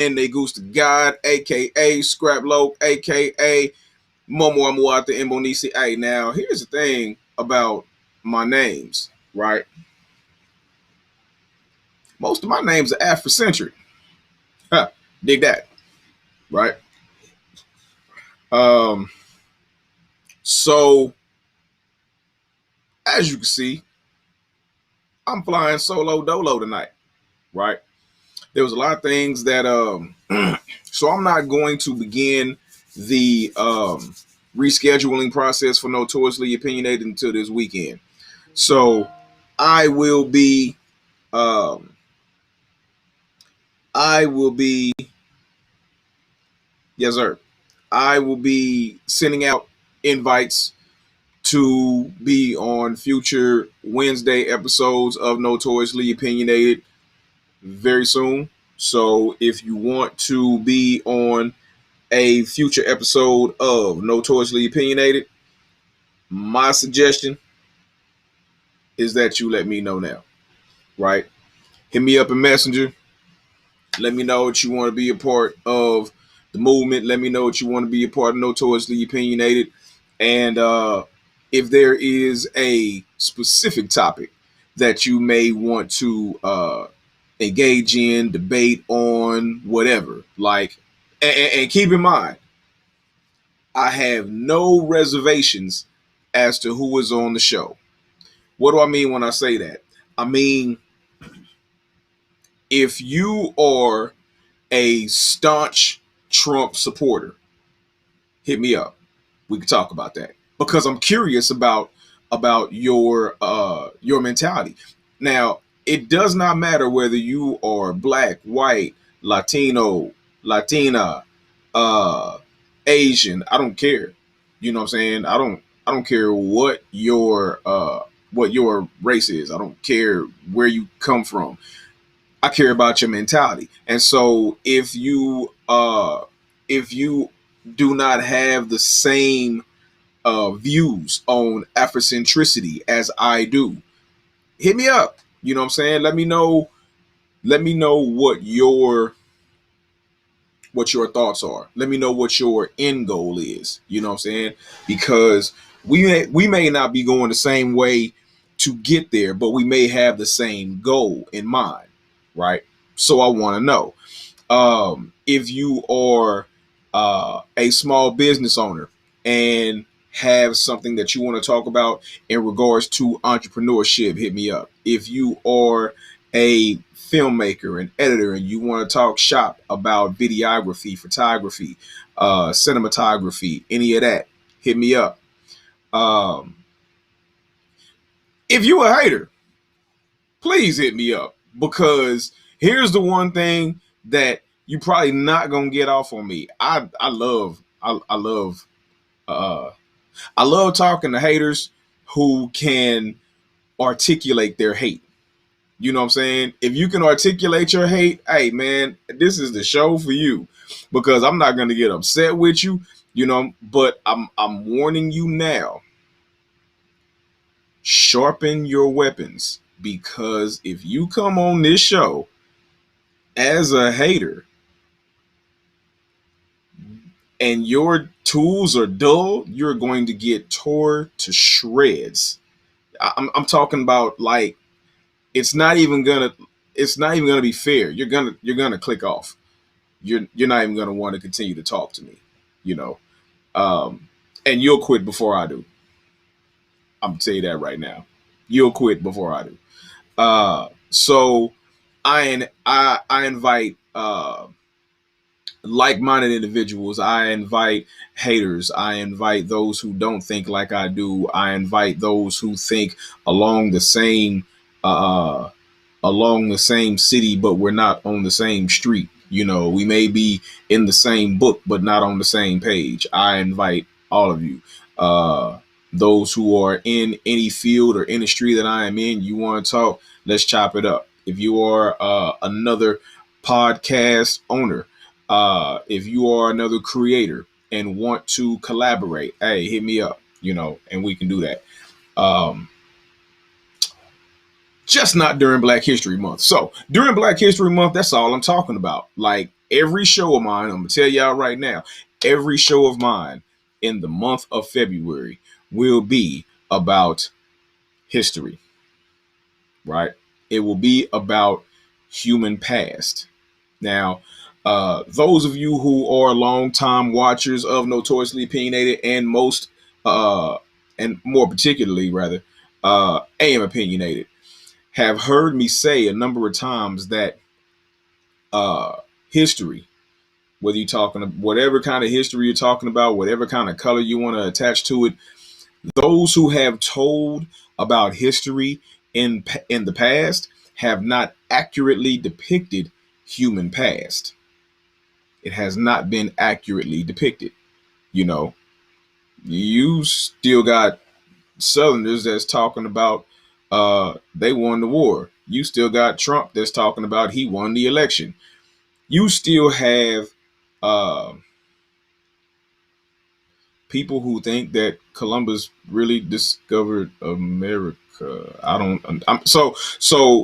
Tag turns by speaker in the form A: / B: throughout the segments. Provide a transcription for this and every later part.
A: and they goose to God, aka Scrap Loke, aka Momo Amuata Imbonisi. Hey, now here's the thing about my names, right? Most of my names are Africentric. Huh, dig that, right? Um, so as you can see, I'm flying solo dolo tonight, right? There was a lot of things that so I'm not going to begin the rescheduling process for Notoriously Opinionated until this weekend. So I will be um I will be yes sir. I will be sending out invites to be on future Wednesday episodes of Notoriously Opinionated very soon. So if you want to be on a future episode of Notoriously Opinionated, my suggestion is that you let me know now, right? Hit me up in Messenger. Let me know that you want to be a part of the movement. Let me know that you want to be a part of Notoriously Opinionated. And if there is a specific topic that you may want to engage in, debate on, whatever, like, and keep in mind, I have no reservations as to who is on the show. What do I mean when I say that? I mean, if you are a staunch Trump supporter, hit me up. We can talk about that because I'm curious about your mentality. Now, it does not matter whether you are black, white, Latino, Latina, uh, Asian. I don't care. You know what I'm saying? I don't care what your race is. I don't care where you come from. I care about your mentality. And so if you do not have the same views on Africentricity as I do, hit me up. You know what I'm saying? Let me know what your thoughts are. Let me know what your end goal is. You know what I'm saying? Because we may not be going the same way to get there, but we may have the same goal in mind, right? So I want to know if you are a small business owner and have something that you want to talk about in regards to entrepreneurship, hit me up. If you are a filmmaker and editor and you want to talk shop about videography, photography, cinematography, any of that, hit me up. Um, if you a hater, please hit me up because here's the one thing that you probably not gonna get off on me. Uh, I love talking to haters who can articulate their hate. You know what I'm saying? If you can articulate your hate, hey man, this is the show for you because I'm not gonna get upset with you, but I'm warning you now. Sharpen your weapons because if you come on this show as a hater and your tools are dull, you're going to get tore to shreds. I'm talking about like it's not even gonna be fair. You're gonna click off. You're not even gonna want to continue to talk to me, you know. And you'll quit before I do. I'm gonna tell you that right now. You'll quit before I do. So I invite like-minded individuals. I invite haters. I invite those who don't think like I do. I invite those who think along the same uh, along the same city, but we're not on the same street. We may be in the same book, but not on the same page. I invite all of you. Those who are in any field or industry that I am in, you want to talk, let's chop it up. If you are another podcast owner, if you are another creator and want to collaborate, hey, hit me up, and we can do that. Just not during Black History Month. So during Black History Month, that's all I'm talking about. Like, every show of mine, I'm gonna tell y'all right now, every show of mine in the month of February will be about history, right? It will be about human past. Now, those of you who are longtime watchers of Notoriously Opinionated and more particularly, rather, AM Opinionated, have heard me say a number of times that uh, history, whether you're talking whatever kind of history you're talking about, whatever kind of color you want to attach to it, those who have told about history in the past have not accurately depicted human past. It has not been accurately depicted. You know, you still got Southerners that's talking about they won the war. You still got Trump that's talking about he won the election. You still have uh, people who think that Columbus really discovered America. I don't. So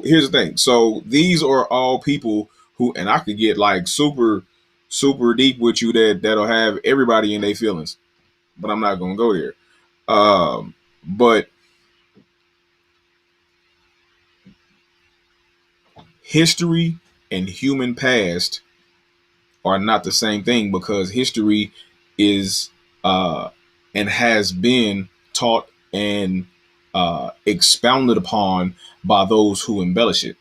A: here's the thing. So these are all people who, and I could get like super deep with you that'll have everybody in their feelings, but I'm not gonna go there. But history and human past are not the same thing, because history is and has been taught and expounded upon by those who embellish it.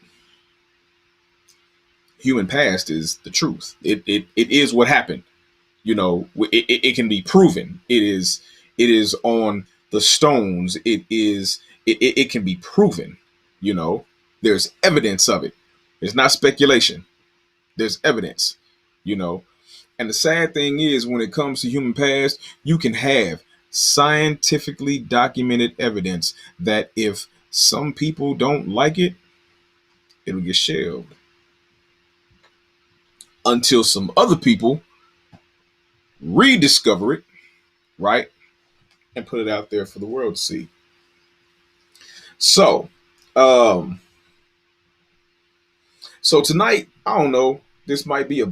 A: Human past is the truth. It is what happened. You know, it can be proven. It is on the stones. It can be proven. You know, there's evidence of it. It's not speculation. There's evidence. You know, and the sad thing is, when it comes to human past, you can have scientifically documented evidence that if some people don't like it, it'll get shelved until some other people rediscover it, right? And put it out there for the world to see. So, um, so tonight, I don't know, this might be a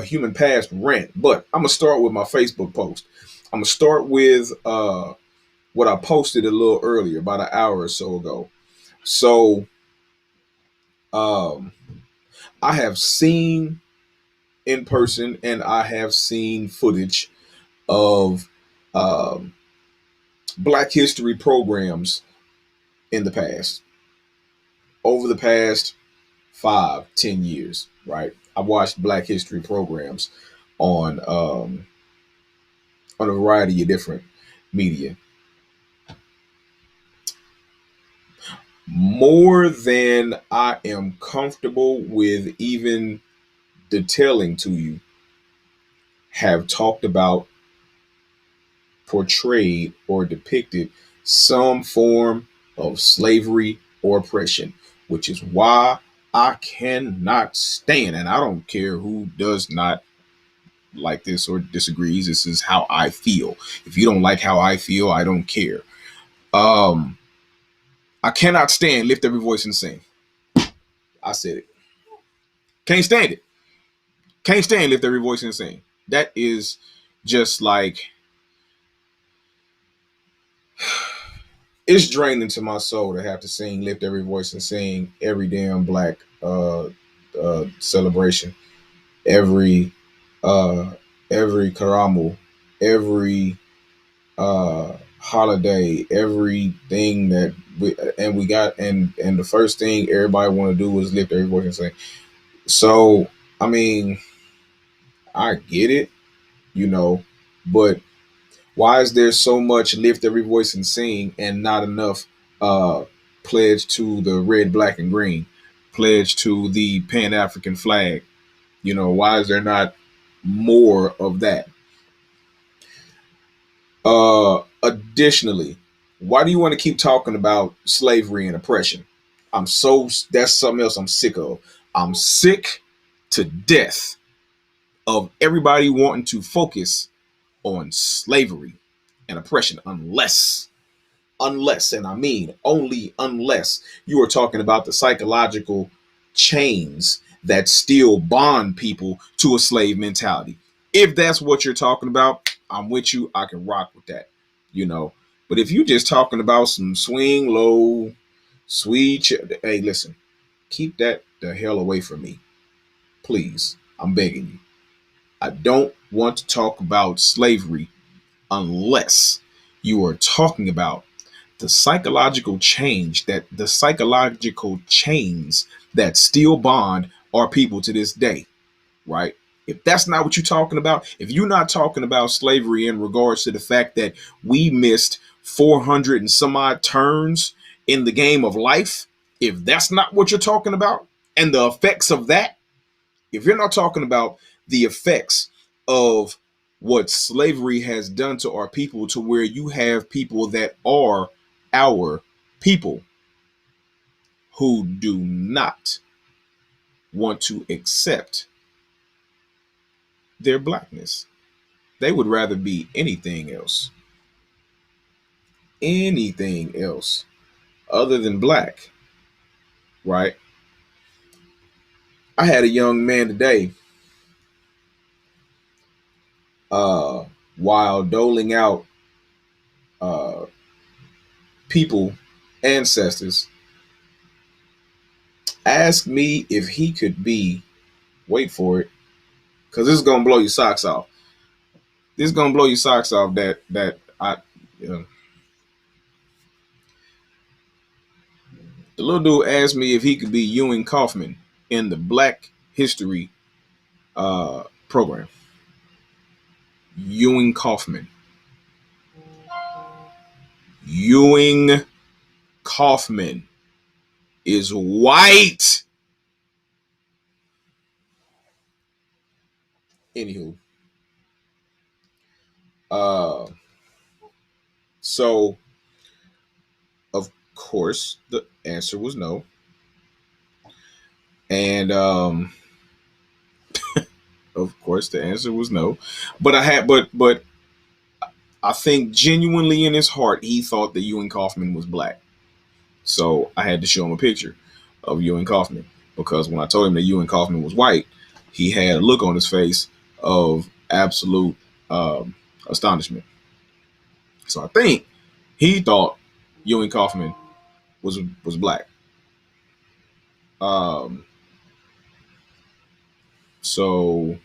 A: human past rant, but I'm gonna start with my Facebook post. I'm gonna start with what I posted a little earlier, about an hour or so ago. So, um, I have seen in person, and I have seen footage of um, Black History programs in the past, over the past 5-10 years. Right, I've watched Black History programs on a variety of different media. More than I am comfortable with even detailing to you, have talked about, portrayed, or depicted some form of slavery or oppression, which is why I cannot stand, and I don't care who does not like this or disagrees. This is how I feel. If you don't like how I feel, I don't care. Um, I cannot stand Lift Every Voice and Sing. I said it. Can't stand it. Can't stand Lift Every Voice and Sing. That is just like, it's draining to my soul to have to sing Lift Every Voice and Sing every damn Black celebration, every every Karamu, every holiday, everything that we got, and the first thing everybody want to do is lift every voice and sing. So I mean, I get it, you know, but why is there so much lift every voice and sing and not enough pledge to the red, black, and green, pledge to the Pan-African flag? You know, why is there not more of that? Additionally, why do you want to keep talking about slavery and oppression? That's something else I'm sick of. I'm sick to death of everybody wanting to focus on slavery and oppression, unless, and I mean only unless, you are talking about the psychological chains that still bond people to a slave mentality. If that's what you're talking about, I'm with you. I can rock with that, you know. But if you're just talking about some swing low, hey, listen, keep that the hell away from me, please. I'm begging you. I don't want to talk about slavery unless you are talking about the psychological chains that still bond our people to this day, right? If that's not what you're talking about, if you're not talking about slavery in regards to the fact that we missed 400 and some odd turns in the game of life, if that's not what you're talking about and the effects of that, if you're not talking about the effects of what slavery has done to our people, to where you have people that are our people who do not want to accept their blackness. They would rather be anything else other than black, right? I had a young man today, uh, while doling out uh, people, ancestors, ask me if he could be, wait for it, because this is gonna blow your socks off. This is gonna blow your socks off. The little dude asked me if he could be Ewing Kaufman in the Black History program. Ewing Kaufman. Ewing Kaufman is white. Anywho, uh, so of course the answer was no, and of course the answer was no. But I think genuinely in his heart he thought that Ewing Kaufman was black. So I had to show him a picture of Ewing Kaufman, because when I told him that Ewing Kaufman was white, he had a look on his face of absolute astonishment. So I think he thought Ewing Kaufman was black. Um, so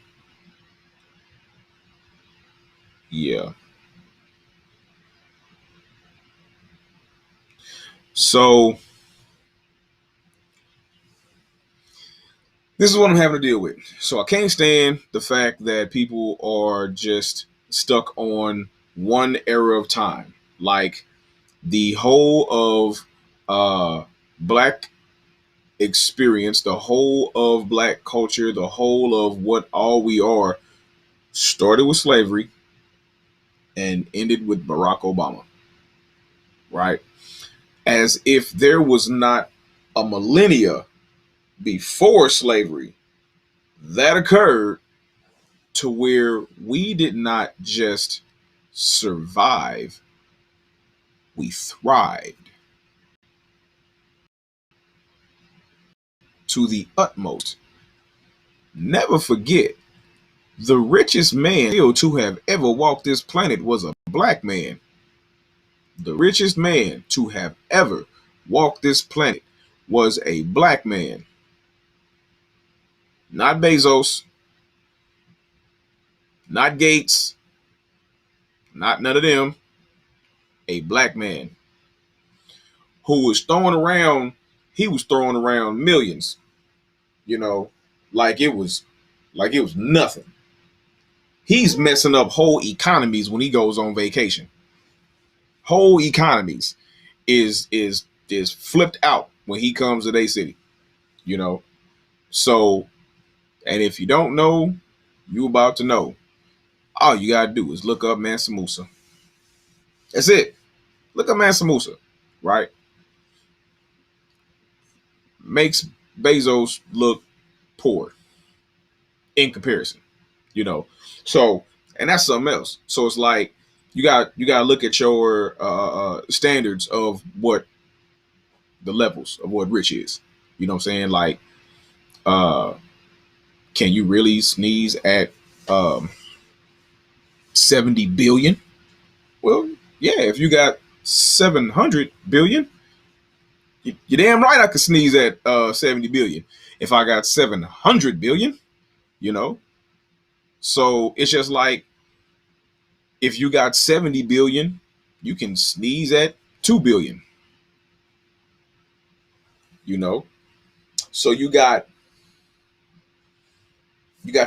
A: yeah. So this is what I'm having to deal with. So I can't stand the fact that people are just stuck on one era of time. Like the whole of black experience, the whole of black culture, the whole of what all we are started with slavery and ended with Barack Obama, right? As if there was not a millennia before slavery that occurred, to where we did not just survive, we thrived to the utmost. Never forget, the richest man to have ever walked this planet was a black man. The richest man to have ever walked this planet was a black man. Not Bezos, not Gates, not none of them. A black man who was throwing around, he was throwing around millions, you know, like it was nothing. He's messing up whole economies when he goes on vacation. Whole economies is flipped out when he comes to their city, you know. So, and if you don't know, you about to know. All you gotta do is look up Mansa Musa. That's it. Look up Mansa Musa, right? Makes Bezos look poor in comparison, you know. So, and that's something else. So it's like you got to look at your standards of what the levels of what rich is. You know what I'm saying? Like Can you really sneeze at 70 billion? Well, yeah, if you got 700 billion, you're damn right I could sneeze at 70 billion. If I got 700 billion, you know? So it's just like if you got 70 billion, you can sneeze at 2 billion, you know? So you got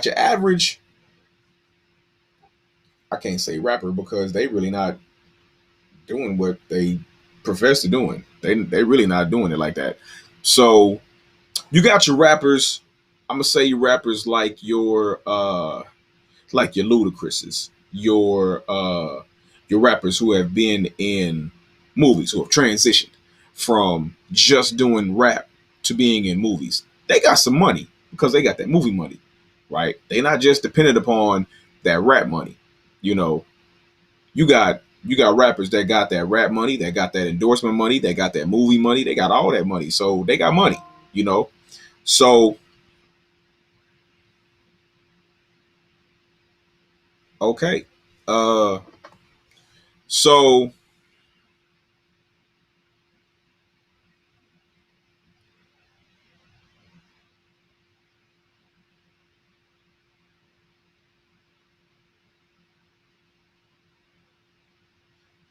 A: your average, I can't say rapper because they really not doing what they profess to doing. They really not doing it like that. So you got your rappers. I'm gonna say your rappers like your Ludacris's, your rappers who have been in movies, who have transitioned from just doing rap to being in movies. They got some money because they got that movie money, right? They not just dependent upon that rap money. You know, you got rappers that got that rap money, that got that endorsement money, that got that movie money, they got all that money. So they got money, you know. So okay. Uh so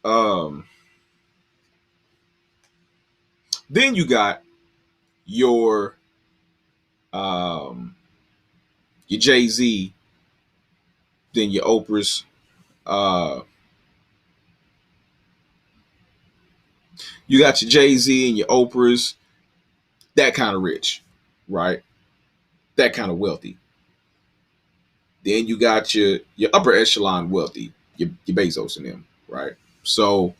A: um then you got your um your Jay-Z, then your Oprah's, uh you got your Jay-Z and your Oprah's, that kind of rich, right? That kind of wealthy. Then you got your upper echelon wealthy, your Bezos and them, right? So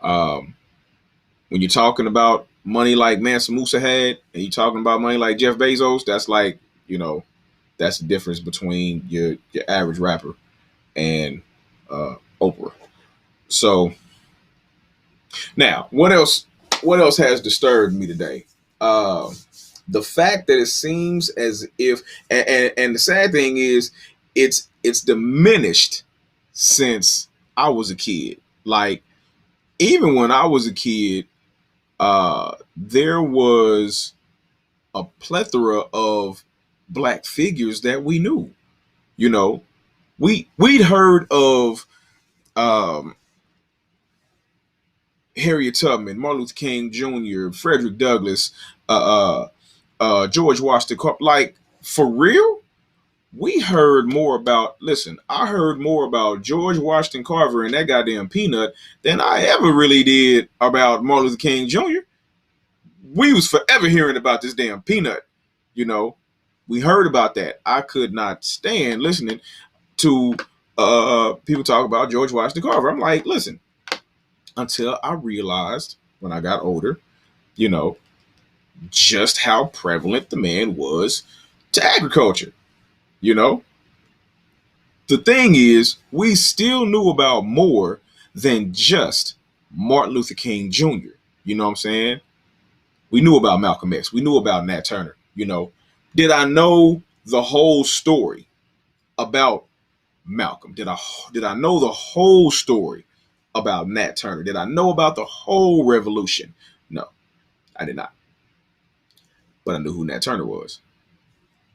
A: um when you're talking about money like Mansa Musa had, and you're talking about money like Jeff Bezos, that's like, you know, that's the difference between your average rapper and Oprah. So now, what else has disturbed me today? Uh, the fact that it seems as if, and the sad thing is, it's diminished since I was a kid. Like even when I was a kid, there was a plethora of black figures that we knew. You know, we'd heard of um, Harriet Tubman, Martin Luther King Jr., Frederick Douglass, George Washington. Like for real, we heard more about. Listen, I heard more about George Washington Carver and that goddamn peanut than I ever really did about Martin Luther King Jr. We was forever hearing about this damn peanut. You know, we heard about that. I could not stand listening to people talk about George Washington Carver. I'm like, listen, until I realized when I got older, you know, just how prevalent the man was to agriculture. You know, the thing is, we still knew about more than just Martin Luther King Jr. You know what I'm saying? We knew about Malcolm X. We knew about Nat Turner. You know, did I know the whole story about Malcolm? Did I know the whole story about Nat Turner? Did I know about the whole revolution? No, I did not. But I knew who Nat Turner was.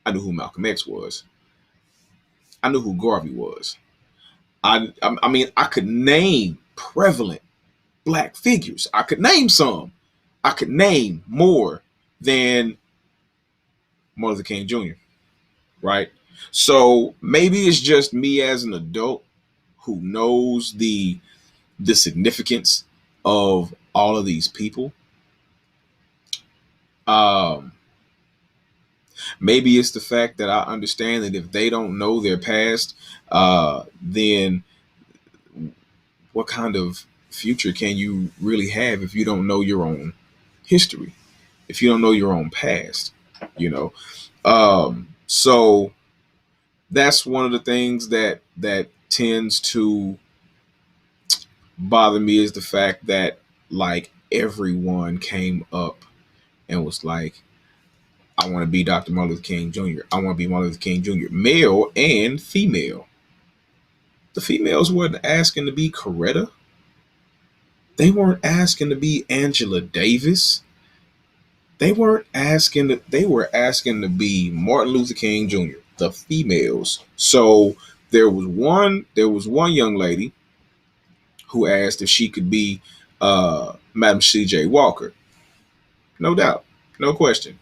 A: I knew who Malcolm X was. I knew who Garvey was. I mean, I could name prevalent black figures. I could name some. I could name more than Martin Luther King Jr. Right? So maybe it's just me as an adult who knows the significance of all of these people. Um, Maybe it's the fact that I understand that if they don't know their past, then what kind of future can you really have if you don't know your own history, if you don't know your own past, you know? So that's one of the things that tends to bother me is the fact that like everyone came up and was like, I want to be Dr. Martin Luther King Jr. I want to be Martin Luther King Jr. Male and female. The females weren't asking to be Coretta. They weren't asking to be Angela Davis. They weren't asking to, they were asking to be Martin Luther King Jr., the females. So there was one young lady who asked if she could be Madam C.J. Walker. No doubt. No question.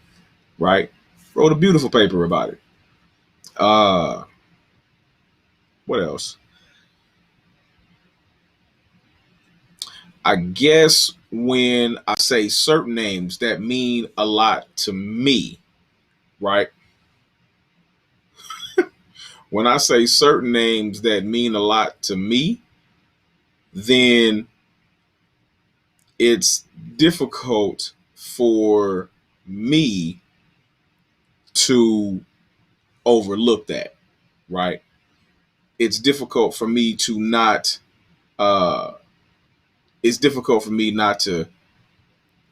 A: Right? Wrote a beautiful paper about it. Uh what else? I guess when I say certain names that mean a lot to me, right? When I say certain names that mean a lot to me, then it's difficult for me to overlook that, right? It's difficult for me to not uh it's difficult for me not to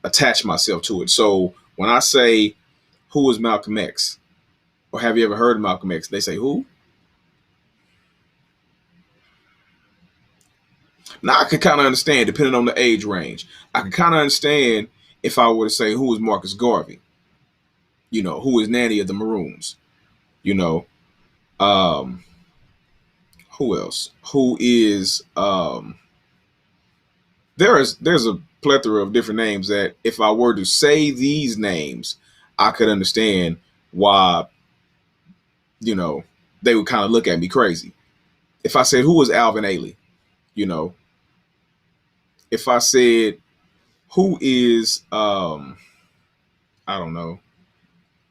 A: attach myself to it. So when I say who is Malcolm X, or have you ever heard of Malcolm X? They say who? Now I could kind of understand depending on the age range. I could kind of understand if I were to say who is Marcus Garvey, who is Nanny of the Maroons, you know, um, who else? Who is there's a plethora of different names that if I were to say these names, I could understand why, you know, they would kind of look at me crazy. If I said who was Alvin Ailey, you know, if I said who is I don't know,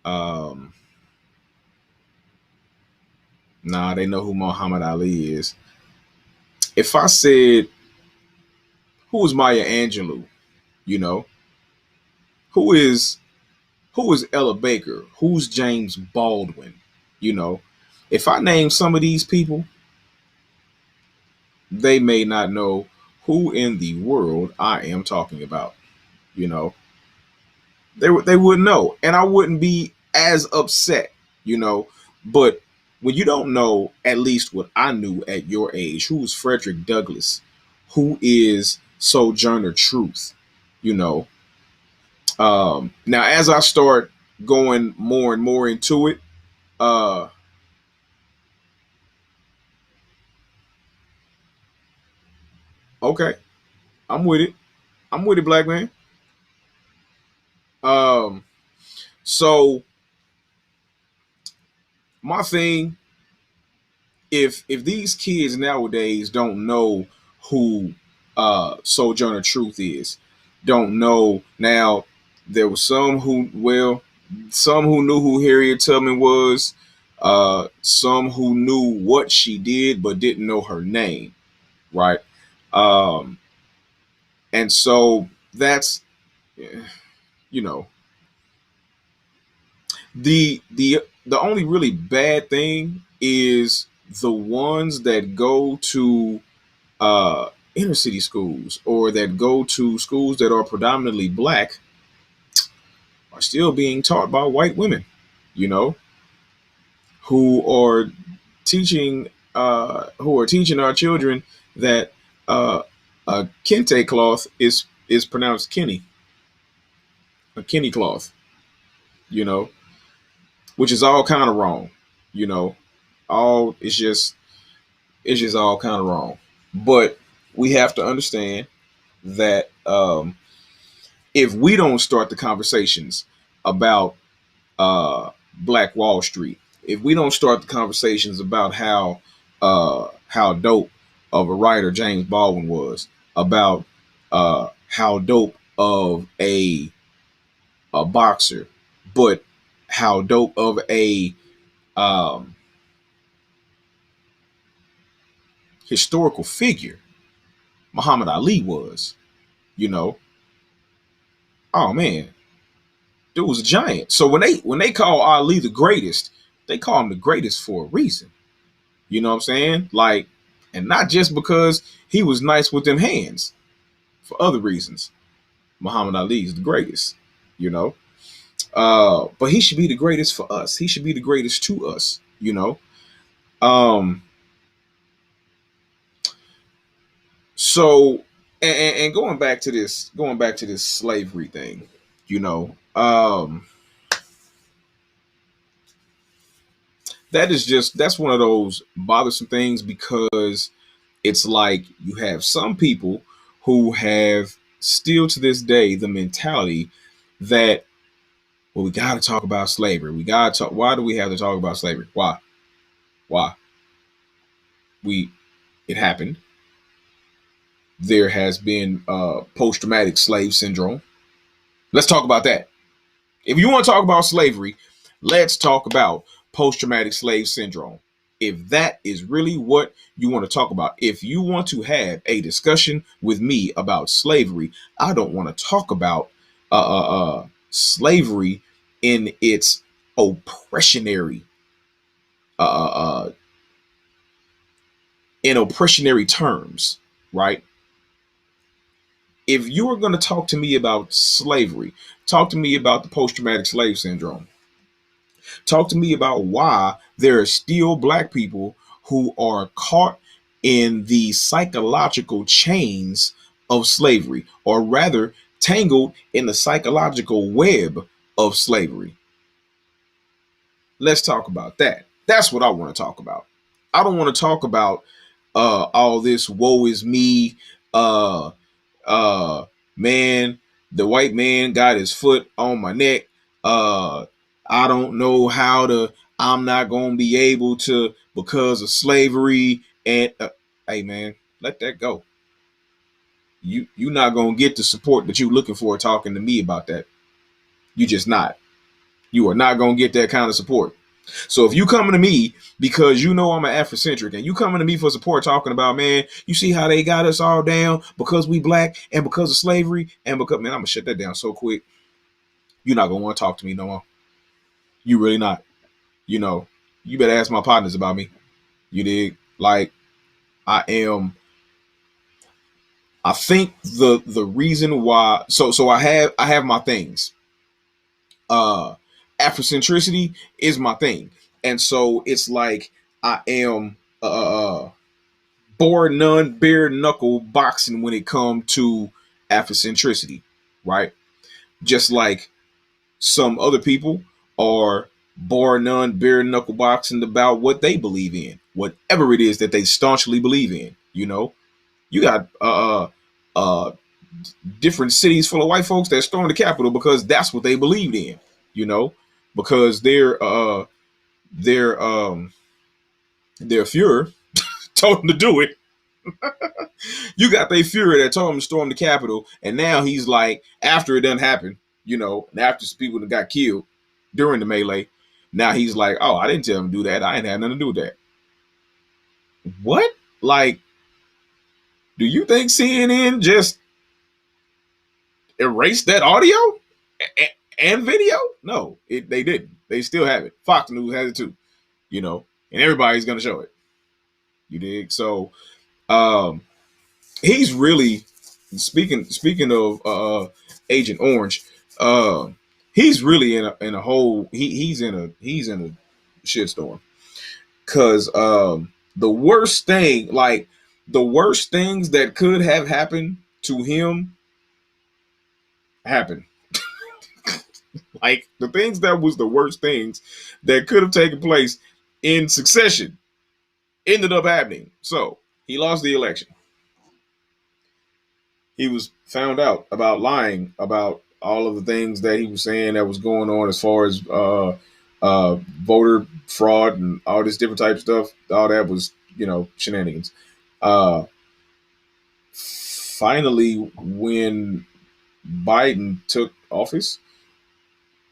A: um nah, they know who Muhammad Ali is. If I said who is Maya Angelou, you know, who is who is Ella Baker, who's James Baldwin, you know, if I name some of these people, they may not know who in the world I am talking about. You know, they wouldn't know, and I wouldn't be as upset. You know, but when you don't know at least what I knew at your age, who is Frederick Douglass, who is Sojourner Truth, you know. Now as I start going more and more into it, uh, okay, I'm with it. I'm with it, black man. Um, so my thing, if these kids nowadays don't know who Sojourner Truth is, don't know now, there was some who knew who Harriet Tubman was, some who knew what she did but didn't know her name, right? Um, and so that's, you know, the only really bad thing is the ones that go to inner city schools or that go to schools that are predominantly black are still being taught by white women, you know, who are teaching our children that a kente cloth is pronounced Kenny, a Kenny cloth, you know, which is all kind of wrong, you know, all it's just all kind of wrong. But we have to understand that if we don't start the conversations about Black Wall Street, if we don't start the conversations about how dope of a writer James Baldwin was, about how dope of a boxer, but how dope of a um, historical figure Muhammad Ali was, you know, oh man, dude was a giant. So when they call Ali the greatest, they call him the greatest for a reason. You know what I'm saying? Like, and not just because he was nice with them hands, for other reasons. Muhammad Ali is the greatest, you know. But he should be the greatest for us. He should be the greatest to us, you know. Um, so and going back to this slavery thing, you know, that's one of those bothersome things because it's like you have some people who have still to this day the mentality that, well, we got to talk about slavery. We got to talk. Why do we have to talk about slavery? Why? Why? We It happened. There has been post-traumatic slave syndrome. Let's talk about that. If you want to talk about slavery, let's talk about post-traumatic slave syndrome. If that is really what you want to talk about, if you want to have a discussion with me about slavery, I don't want to talk about slavery in its oppressionary uh, in oppressionary terms, right? If you are going to talk to me about slavery, talk to me about the post-traumatic slave syndrome. Talk to me about why there are still black people who are caught in the psychological chains of slavery, or rather, tangled in the psychological web of slavery. Let's talk about that. That's what I want to talk about. I don't want to talk about all this woe is me, uh, uh, man, the white man got his foot on my neck. Uh, I don't know how to, I'm not going to be able to because of slavery. And hey, man, let that go. You're not going to get the support that you're looking for talking to me about that. You just not. You are not going to get that kind of support. So if you coming to me because you know I'm an Africentric and you coming to me for support talking about, man, you see how they got us all down because we black and because of slavery and because, man, I'm going to shut that down so quick. You're not going to want to talk to me no more. You really not. You know, you better ask my partners about me. You dig? Like, I think the reason why, so I have my things. Afrocentricity is my thing. And so it's like I am bore none, bare knuckle boxing when it comes to Afrocentricity, right? Just like some other people are bore none, bare knuckle boxing about what they believe in, whatever it is that they staunchly believe in. You know, you got different cities full of white folks that stormed the Capitol because that's what they believed in. You know, because their Fuhrer told them to do it. You got their Fuhrer that told him to storm the Capitol, and now he's like, after it done happened, you know, and after some people that got killed during the melee, now he's like, oh, I didn't tell him to do that. I ain't had nothing to do with that. What? Like, do you think CNN just erased that audio and video? No, they didn't. They still have it. Fox News has it too, you know, and everybody's gonna show it. You dig? So, he's really speaking of Agent Orange. He's really in a whole he's in a shitstorm because the worst things that could have happened to him happened. Like the things that was the worst things that could have taken place in succession ended up happening. So he lost the election. He was found out about lying about all of the things that he was saying that was going on as far as voter fraud and all this different type of stuff. All that was, you know, shenanigans. Finally, when Biden took office,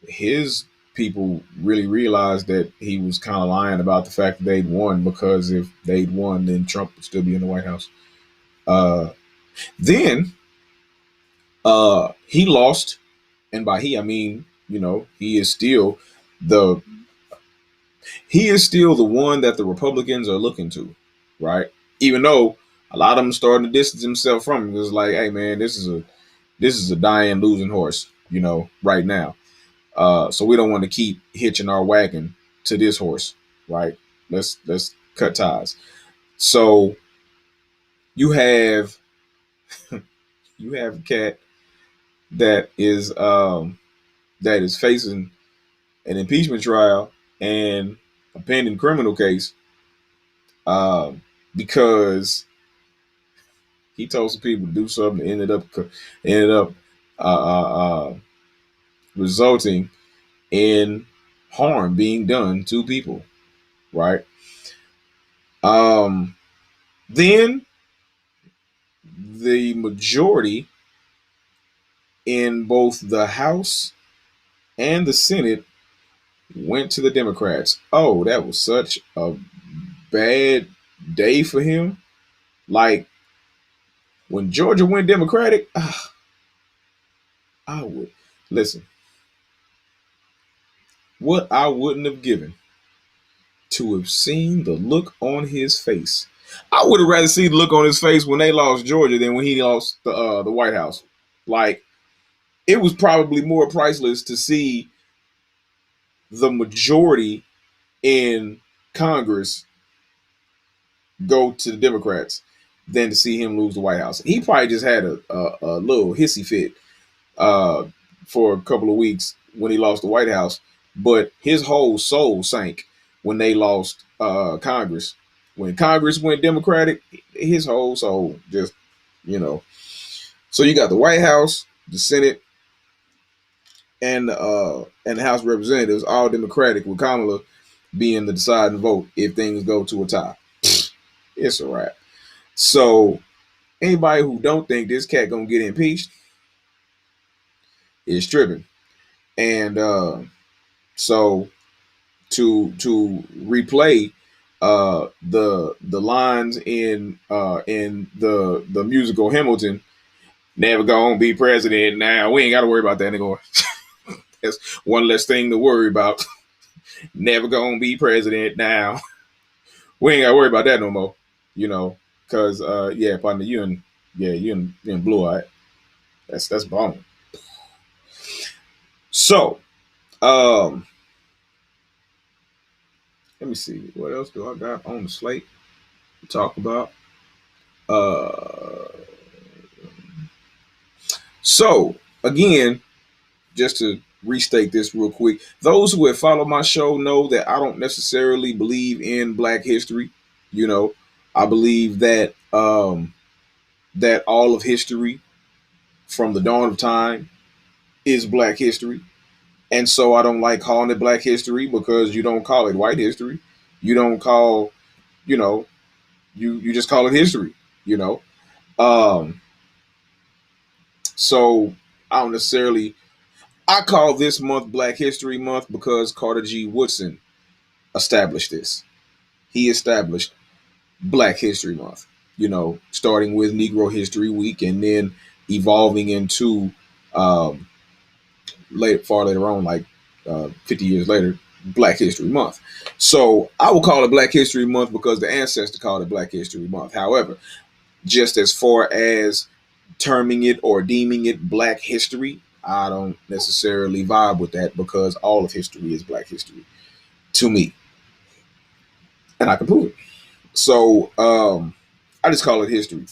A: his people really realized that he was kind of lying about the fact that they'd won, because if they'd won, then Trump would still be in the White House. Then he lost, and by he I mean, you know, he is still the one that the Republicans are looking to, right? Even though a lot of them starting to distance himself from him. It's like, hey man, this is a dying, losing horse, you know, right now. So we don't want to keep hitching our wagon to this horse, right? Let's cut ties. So you have a cat that is facing an impeachment trial and a pending criminal case, because he told some people to do something that ended up uh, uh, uh, resulting in harm being done to people, right? Um, then the majority in both the House and the Senate went to the Democrats. Oh, that was such a bad day for him. Like when Georgia went Democratic, I would listen. What I wouldn't have given to have seen the look on his face. I would have rather seen the look on his face when they lost Georgia than when he lost the White House. Like it was probably more priceless to see the majority in Congress go to the Democrats than to see him lose the White House. He probably just had a little hissy fit uh, for a couple of weeks when he lost the White House, but his whole soul sank when they lost Congress. When Congress went Democratic, his whole soul just, you know. So you got the White House, the Senate, and the House of Representatives all Democratic, with Kamala being the deciding vote if things go to a tie. It's a wrap. So anybody who don't think this cat gonna get impeached is tripping. And so to replay the lines in the musical Hamilton, never gonna be president now. We ain't gotta worry about that anymore. That's one less thing to worry about. Never gonna be president now. We ain't gotta worry about that no more. You know, cause yeah, partner, you in blue eye. That's bomb. So, um, let me see. What else do I got on the slate to talk about? Uh, so again, just to restate this real quick, those who have followed my show know that I don't necessarily believe in Black history. You know, I believe that all of history from the dawn of time is Black history. And so I don't like calling it Black history because you don't call it white history. You don't call, you know, you just call it history, you know. Um, so I don't necessarily I call this month Black History Month because Carter G. Woodson established this. He established Black History Month, you know, starting with Negro History Week and then evolving into um, far later on, like 50 years later, Black History Month. So I will call it Black History Month because the ancestors called it Black History Month. However, just as far as terming it or deeming it Black history, I don't necessarily vibe with that because all of history is Black history to me, and I can prove it. So I just call it history.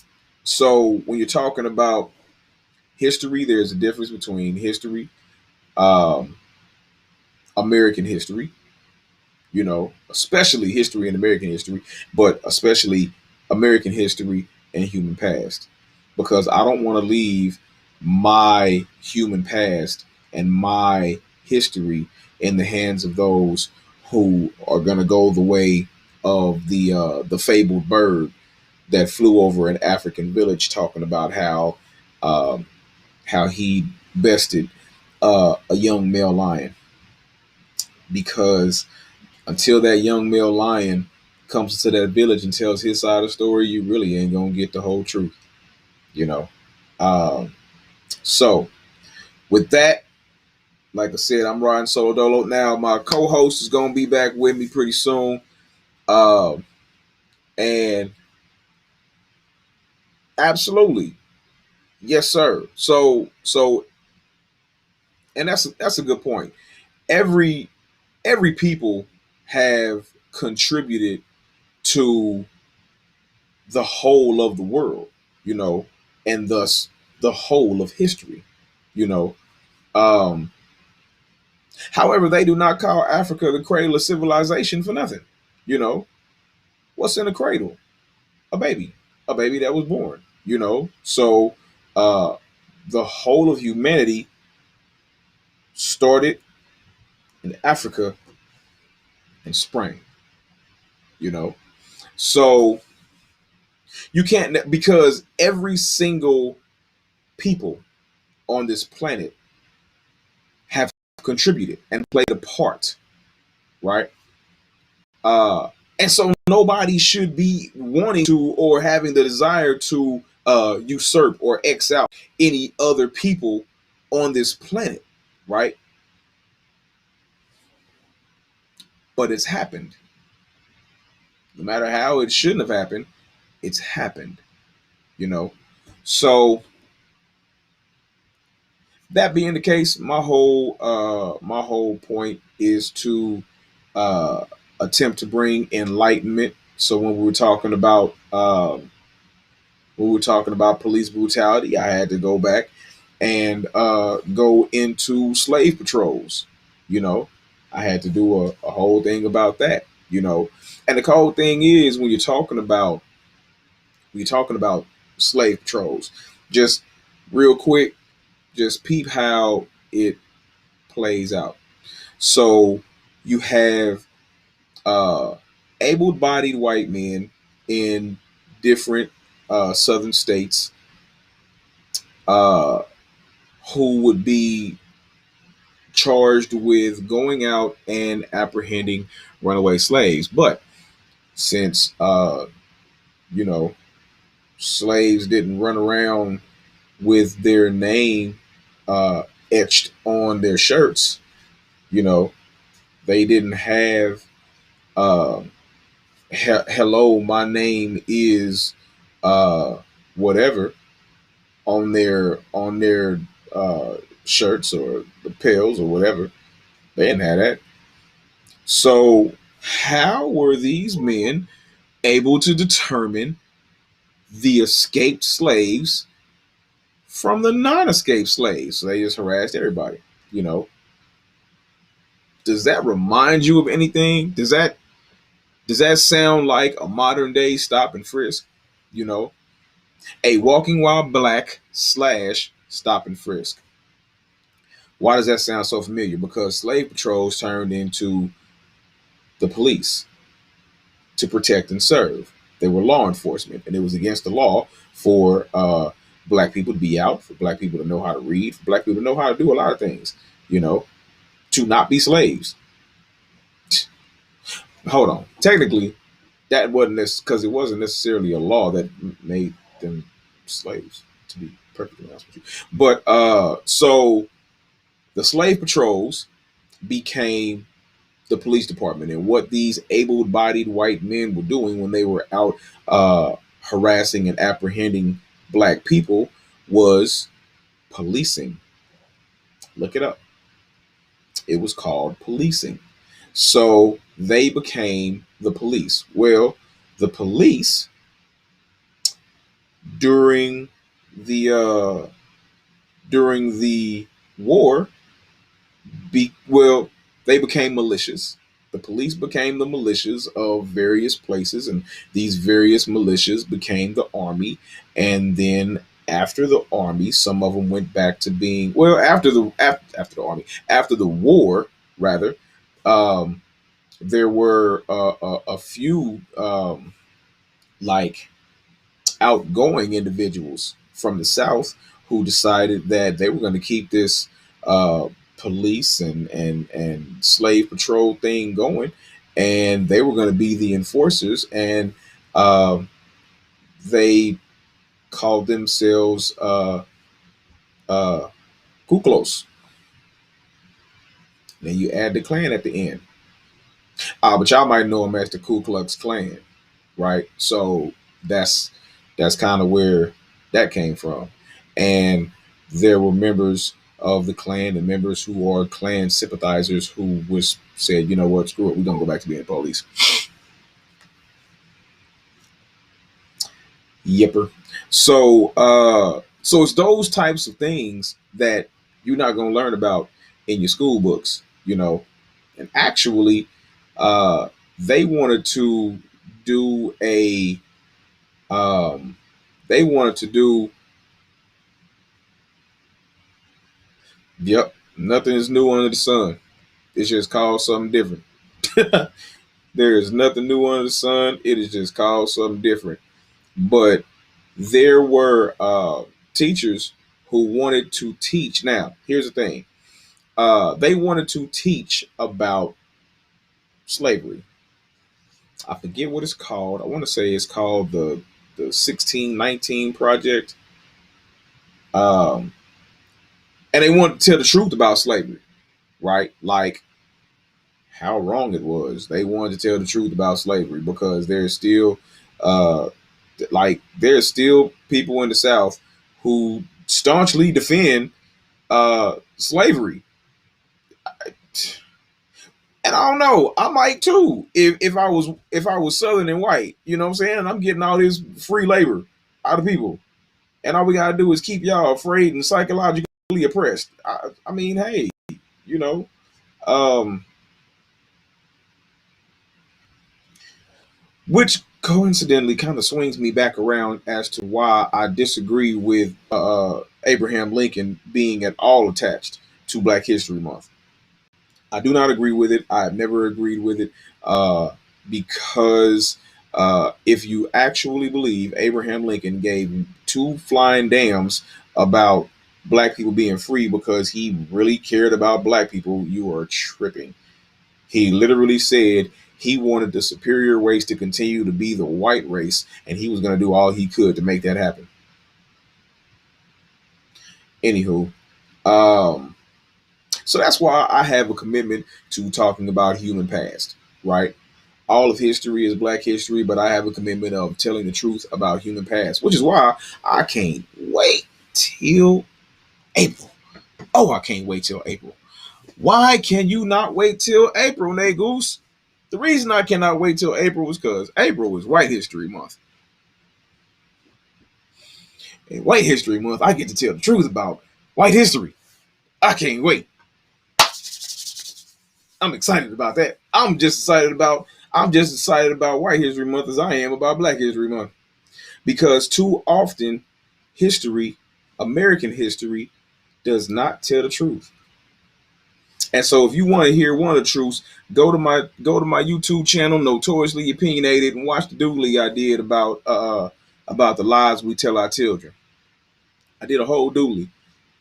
A: So when you're talking about history, there's a difference between history, um, American history, you know, especially history and American history, but especially American history and human past. Because I don't want to leave my human past and my history in the hands of those who are going to go the way of the fabled bird that flew over an African village, talking about um, how he bested a young male lion. Because until that young male lion comes to that village and tells his side of the story, you really ain't gonna get the whole truth, you know. Um, so with that, like I said, I'm riding solo dolo now. My co-host is gonna be back with me pretty soon, um, and absolutely, yes, sir. So, and that's a good point. every every people have contributed to the whole of the world, you know, and thus the whole of history, you know. Um, However, they do not call Africa the cradle of civilization for nothing. You know, what's in a cradle? A baby that was born, you know. So uh, the whole of humanity started in Africa and sprang, you know. So you can't, because every single people on this planet have contributed and played a part, right? Uh, and so nobody should be wanting to or having the desire to usurp or X out any other people on this planet, right? But it's happened. No matter how it shouldn't have happened, it's happened, you know. So that being the case, my whole point is to uh, attempt to bring enlightenment. So when we were talking about police brutality, I had to go back and go into slave patrols. You know, I had to do a whole thing about that. You know, and the whole thing is when you're talking about slave patrols, just real quick, just peep how it plays out. So you have uh, able-bodied white men in different southern states uh, who would be charged with going out and apprehending runaway slaves. But since you know, slaves didn't run around with their name etched on their shirts, you know, they didn't have uh, "Hello, my name is uh, whatever" on their shirts or the pills or whatever. They didn't have that. So how were these men able to determine the escaped slaves from the non-escaped slaves? So they just harassed everybody. You know, does that remind you of anything? Does that sound like a modern day stop and frisk? You know, a walking while black slash stop and frisk. Why does that sound so familiar? Because slave patrols turned into the police to protect and serve. They were law enforcement, and it was against the law for black people to be out, for black people to know how to read, for black people to know how to do a lot of things, you know, to not be slaves. Hold on. Technically, that wasn't this because it wasn't necessarily a law that made them slaves, to be perfectly honest with you. But so the slave patrols became the police department, and what these able-bodied white men were doing when they were out harassing and apprehending black people was policing. Look it up. It was called policing. So they became the police. Well, the police during the during the war, well, they became militias. The police became the militias of various places, and these various militias became the army. And then after the army, some of them went back to being, well, after the army, after the war, rather. Um, there were a few like outgoing individuals from the South who decided that they were going to keep this police and slave patrol thing going, and they were going to be the enforcers, and um, they called themselves uh, Ku Klux. Then you add the Klan at the end. But y'all might know them as the Ku Klux Klan, right? So that's kind of where that came from, and there were members of the Klan and members who are Klan sympathizers who was said, you know what, screw it, we're gonna go back to being police. Yipper. So it's those types of things that you're not gonna learn about in your school books, you know. And actually, uh, they wanted to do a they wanted to do yep, nothing is new under the sun. It's just called something different. There is nothing new under the sun. It is just called something different. But there were teachers who wanted to teach. Now, here's the thing: they wanted to teach about slavery. I forget what it's called. I want to say it's called the 1619 project. Um, and they wanted to tell the truth about slavery, right? Like how wrong it was. They wanted to tell the truth about slavery because there's still uh, there's still people in the South who staunchly defend slavery. And I don't know, I might too if I was Southern and white, you know what I'm saying? And I'm getting all this free labor out of people, and all we gotta do is keep y'all afraid and psychologically oppressed. I mean, hey, you know, um, which coincidentally kind of swings me back around as to why I disagree with Abraham Lincoln being at all attached to Black History Month. I do not agree with it. I have never agreed with it uh, because if you actually believe Abraham Lincoln gave two flying dams about black people being free because he really cared about black people, you are tripping. He literally said he wanted the superior race to continue to be the white race, and he was going to do all he could to make that happen. Anywho, um, so that's why I have a commitment to talking about human past, right? All of history is black history, but I have a commitment of telling the truth about human past, which is why I can't wait till April. Oh, I can't wait till April. Why can you not wait till April, Nate Goose? The reason I cannot wait till April is because April is White History Month. In White History Month, I get to tell the truth about white history. I can't wait. I'm excited about that. I'm just excited about White History Month as I am about Black History Month. Because too often history, American history, does not tell the truth. And so if you want to hear one of the truths, go to my YouTube channel, Notoriously Opinionated, and watch the doodly I did about the lies we tell our children. I did a whole doodly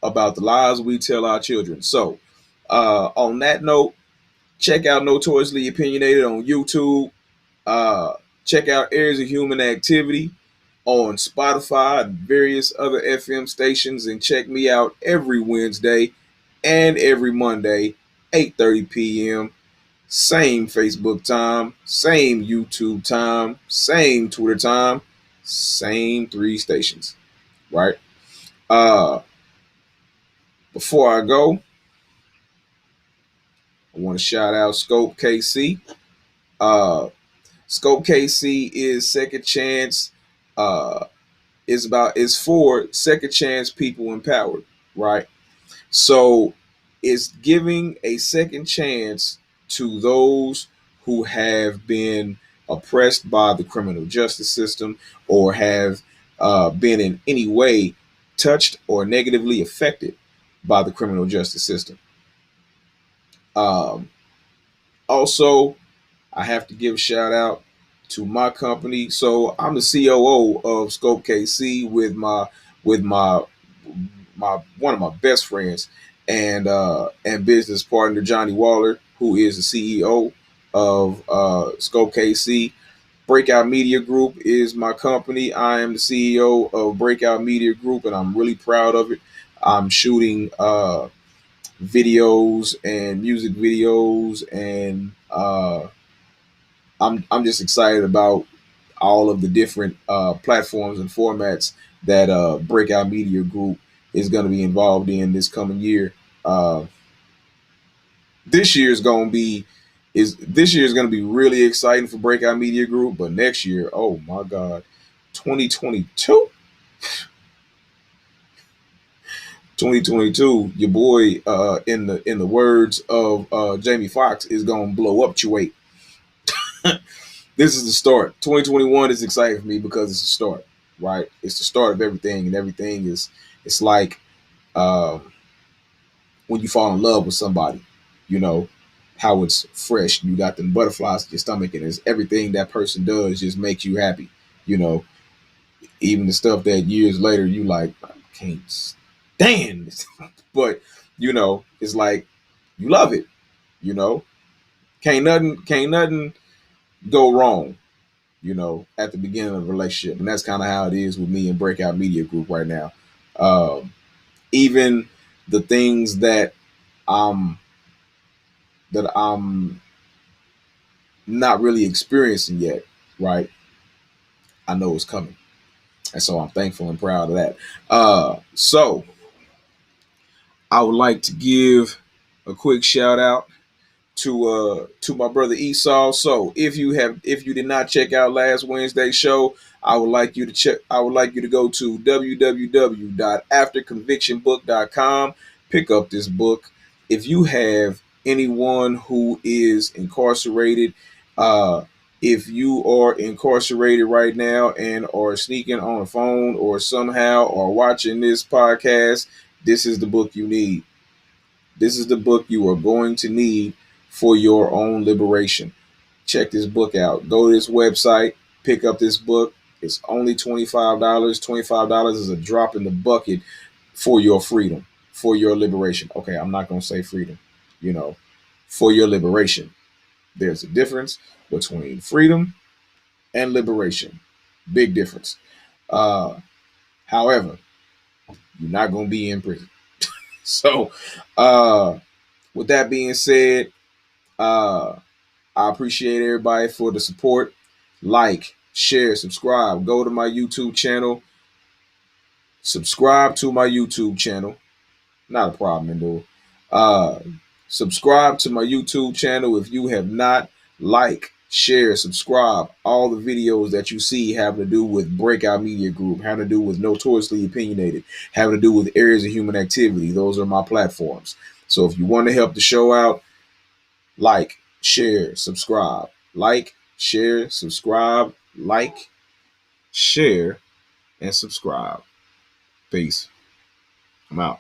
A: about the lies we tell our children. So on that note, check out Notoriously Opinionated on YouTube. Uh, check out Areas of Human Activity on Spotify and various other FM stations, and check me out every Wednesday and every Monday, 8:30 p.m. Same Facebook time, same YouTube time, same Twitter time, same three stations, right? Uh, before I go, I want to shout out Scope KC. Uh, Scope KC is second chance. Is for second chance people empowered, right? So it's giving a second chance to those who have been oppressed by the criminal justice system or have been in any way touched or negatively affected by the criminal justice system. Um, Also, I have to give a shout out to my company. So I'm the COO of Scope KC with my one of my best friends and business partner Johnny Waller, who is the CEO of Scope KC. Breakout Media Group is my company. I am the CEO of Breakout Media Group, and I'm really proud of it. I'm shooting videos and music videos, and I'm just excited about all of the different platforms and formats that Breakout Media Group is going to be involved in this coming year. This year is going to be really exciting for Breakout Media Group, but next year, oh my God, 2022. 2022, your boy, in the words of Jamie Foxx, is gonna blow up your weight. This is the start. 2021 is exciting for me because it's the start, right? It's the start of everything, and everything is, it's like when you fall in love with somebody, you know, how it's fresh. You got them butterflies in your stomach, and it's everything that person does just makes you happy. You know, even the stuff that years later you like, I can't stand this. But you know, it's like you love it. You know, can't nothing go wrong. You know, at the beginning of a relationship, and that's kind of how it is with me and Breakout Media Group right now. Even the things that I'm not really experiencing yet, right? I know it's coming, and so I'm thankful and proud of that. So I would like to give a quick shout out to my brother Esau. So if you did not check out last Wednesday's show, I would like you to go to www.afterconvictionbook.com, pick up this book. If you have anyone who is incarcerated, if you are incarcerated right now and are sneaking on a phone or somehow or watching this podcast, this is the book you need. This is the book you are going to need for your own liberation. Check this book out. Go to this website, pick up this book. It's only $25. $25 is a drop in the bucket for your freedom, for your liberation. Okay, I'm not going to say freedom, you know, for your liberation. There's a difference between freedom and liberation. Big difference. However, you're not going to be in prison. So, with that being said, I appreciate everybody for the support. Like, share, subscribe. Go to my YouTube channel. Subscribe to my YouTube channel. Not a problem, Endo. Subscribe to my YouTube channel if you have not. Like, share, subscribe. All the videos that you see having to do with Breakout Media Group, having to do with Notoriously Opinionated, having to do with areas of human activity. Those are my platforms. So if you want to help the show out, like, share, subscribe. Like, share, subscribe. Like, share, and subscribe. Peace. I'm out.